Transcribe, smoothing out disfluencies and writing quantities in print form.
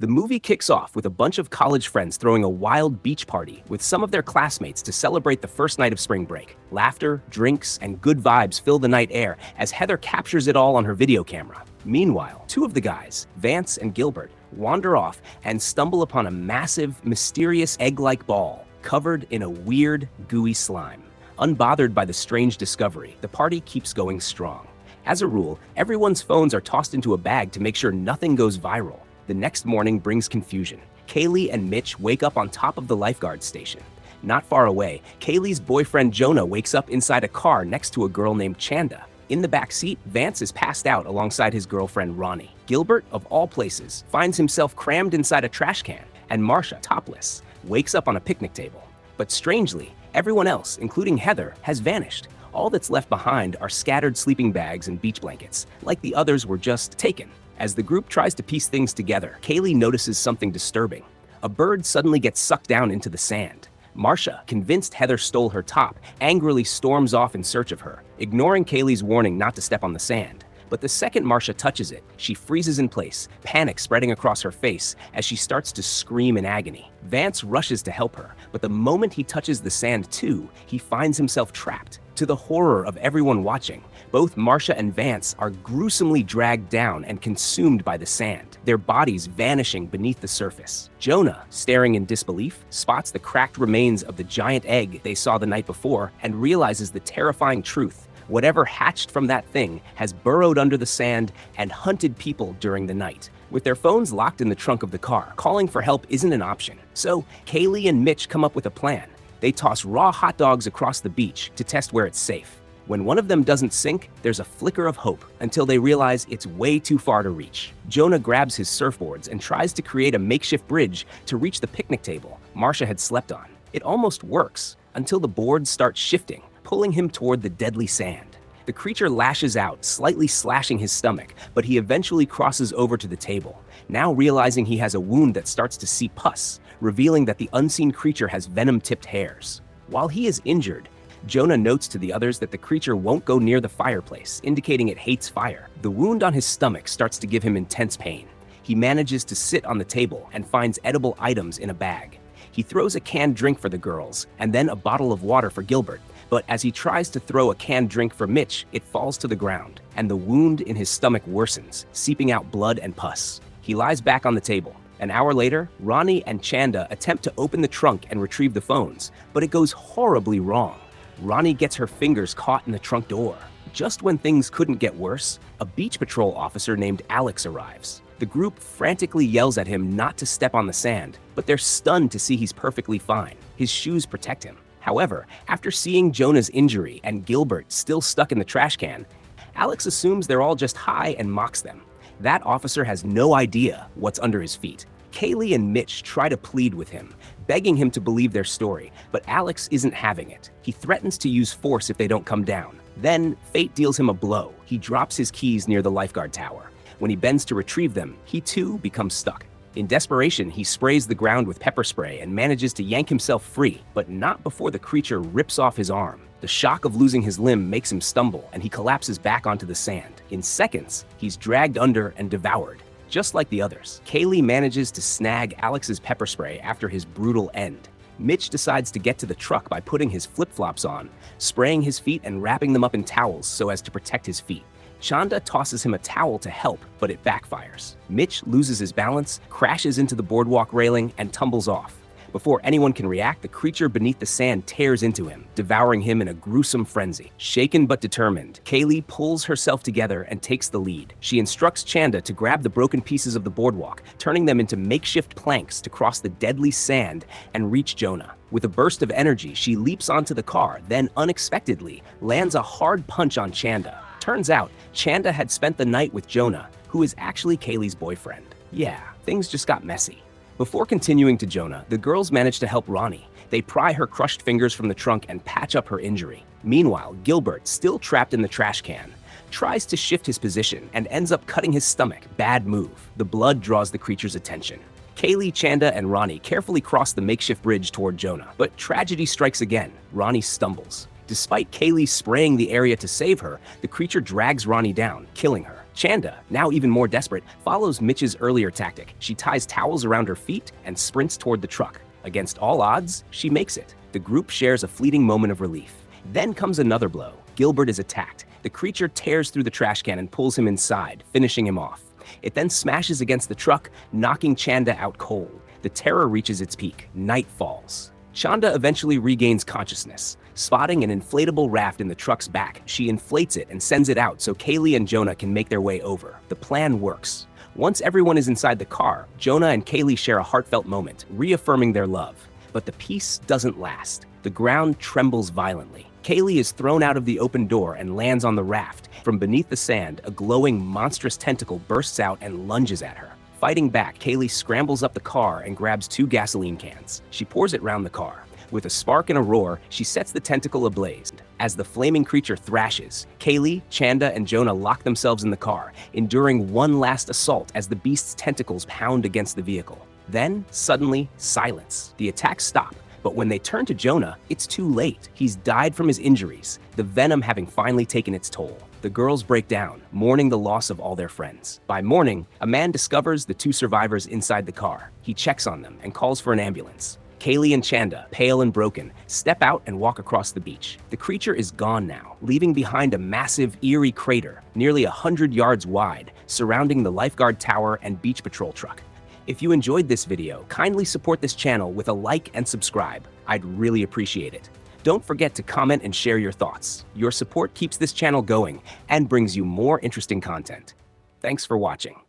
The movie kicks off with a bunch of college friends throwing a wild beach party with some of their classmates to celebrate the first night of spring break. Laughter, drinks, and good vibes fill the night air as Heather captures it all on her video camera. Meanwhile, two of the guys, Vance and Gilbert, wander off and stumble upon a massive, mysterious egg-like ball covered in a weird, gooey slime. Unbothered by the strange discovery, the party keeps going strong. As a rule, everyone's phones are tossed into a bag to make sure nothing goes viral. The next morning brings confusion. Kaylee and Mitch wake up on top of the lifeguard station. Not far away, Kaylee's boyfriend Jonah wakes up inside a car next to a girl named Chanda. In the back seat, Vance is passed out alongside his girlfriend Ronnie. Gilbert, of all places, finds himself crammed inside a trash can, and Marcia, topless, wakes up on a picnic table. But strangely, everyone else, including Heather, has vanished. All that's left behind are scattered sleeping bags and beach blankets, like the others were just taken. As the group tries to piece things together, Kaylee notices something disturbing. A bird suddenly gets sucked down into the sand. Marcia, convinced Heather stole her top, angrily storms off in search of her, ignoring Kaylee's warning not to step on the sand. But the second Marcia touches it, she freezes in place, panic spreading across her face as she starts to scream in agony. Vance rushes to help her, but the moment he touches the sand too, he finds himself trapped. To the horror of everyone watching, both Marcia and Vance are gruesomely dragged down and consumed by the sand, their bodies vanishing beneath the surface. Jonah, staring in disbelief, spots the cracked remains of the giant egg they saw the night before and realizes the terrifying truth. Whatever hatched from that thing has burrowed under the sand and hunted people during the night. With their phones locked in the trunk of the car, calling for help isn't an option. So Kaylee and Mitch come up with a plan. They toss raw hot dogs across the beach to test where it's safe. When one of them doesn't sink, there's a flicker of hope until they realize it's way too far to reach. Jonah grabs his surfboards and tries to create a makeshift bridge to reach the picnic table Marcia had slept on. It almost works until the boards start shifting, pulling him toward the deadly sand. The creature lashes out, slightly slashing his stomach, but he eventually crosses over to the table, now realizing he has a wound that starts to seep pus, revealing that the unseen creature has venom-tipped hairs. While he is injured, Jonah notes to the others that the creature won't go near the fireplace, indicating it hates fire. The wound on his stomach starts to give him intense pain. He manages to sit on the table and finds edible items in a bag. He throws a canned drink for the girls, and then a bottle of water for Gilbert. But as he tries to throw a canned drink for Mitch, it falls to the ground, and the wound in his stomach worsens, seeping out blood and pus. He lies back on the table. An hour later, Ronnie and Chanda attempt to open the trunk and retrieve the phones, but it goes horribly wrong. Ronnie gets her fingers caught in the trunk door. Just when things couldn't get worse, a beach patrol officer named Alex arrives. The group frantically yells at him not to step on the sand, but they're stunned to see he's perfectly fine. His shoes protect him. However, after seeing Jonah's injury and Gilbert still stuck in the trash can, Alex assumes they're all just high and mocks them. That officer has no idea what's under his feet. Kaylee and Mitch try to plead with him, begging him to believe their story, but Alex isn't having it. He threatens to use force if they don't come down. Then, fate deals him a blow. He drops his keys near the lifeguard tower. When he bends to retrieve them, he too becomes stuck. In desperation, he sprays the ground with pepper spray and manages to yank himself free, but not before the creature rips off his arm. The shock of losing his limb makes him stumble, and he collapses back onto the sand. In seconds, he's dragged under and devoured. Just like the others, Kaylee manages to snag Alex's pepper spray after his brutal end. Mitch decides to get to the truck by putting his flip-flops on, spraying his feet and wrapping them up in towels so as to protect his feet. Chanda tosses him a towel to help, but it backfires. Mitch loses his balance, crashes into the boardwalk railing, and tumbles off. Before anyone can react, the creature beneath the sand tears into him, devouring him in a gruesome frenzy. Shaken but determined, Kaylee pulls herself together and takes the lead. She instructs Chanda to grab the broken pieces of the boardwalk, turning them into makeshift planks to cross the deadly sand and reach Jonah. With a burst of energy, she leaps onto the car, then unexpectedly lands a hard punch on Chanda. Turns out, Chanda had spent the night with Jonah, who is actually Kaylee's boyfriend. Yeah, things just got messy. Before continuing to Jonah, the girls manage to help Ronnie. They pry her crushed fingers from the trunk and patch up her injury. Meanwhile, Gilbert, still trapped in the trash can, tries to shift his position and ends up cutting his stomach. Bad move. The blood draws the creature's attention. Kaylee, Chanda, and Ronnie carefully cross the makeshift bridge toward Jonah, but tragedy strikes again. Ronnie stumbles. Despite Kaylee spraying the area to save her, the creature drags Ronnie down, killing her. Chanda, now even more desperate, follows Mitch's earlier tactic. She ties towels around her feet and sprints toward the truck. Against all odds, she makes it. The group shares a fleeting moment of relief. Then comes another blow. Gilbert is attacked. The creature tears through the trash can and pulls him inside, finishing him off. It then smashes against the truck, knocking Chanda out cold. The terror reaches its peak. Night falls. Chanda eventually regains consciousness. Spotting an inflatable raft in the truck's back, she inflates it and sends it out so Kaylee and Jonah can make their way over. The plan works. Once everyone is inside the car, Jonah and Kaylee share a heartfelt moment, reaffirming their love. But the peace doesn't last. The ground trembles violently. Kaylee is thrown out of the open door and lands on the raft. From beneath the sand, a glowing, monstrous tentacle bursts out and lunges at her. Fighting back, Kaylee scrambles up the car and grabs 2 gasoline cans. She pours it round the car. With a spark and a roar, she sets the tentacle ablaze. As the flaming creature thrashes, Kaylee, Chanda, and Jonah lock themselves in the car, enduring one last assault as the beast's tentacles pound against the vehicle. Then, suddenly, silence. The attacks stop, but when they turn to Jonah, it's too late. He's died from his injuries, the venom having finally taken its toll. The girls break down, mourning the loss of all their friends. By morning, a man discovers the 2 survivors inside the car. He checks on them and calls for an ambulance. Kaylee and Chanda, pale and broken, step out and walk across the beach. The creature is gone now, leaving behind a massive, eerie crater, nearly 100 yards wide, surrounding the lifeguard tower and beach patrol truck. If you enjoyed this video, kindly support this channel with a like and subscribe. I'd really appreciate it. Don't forget to comment and share your thoughts. Your support keeps this channel going and brings you more interesting content. Thanks for watching.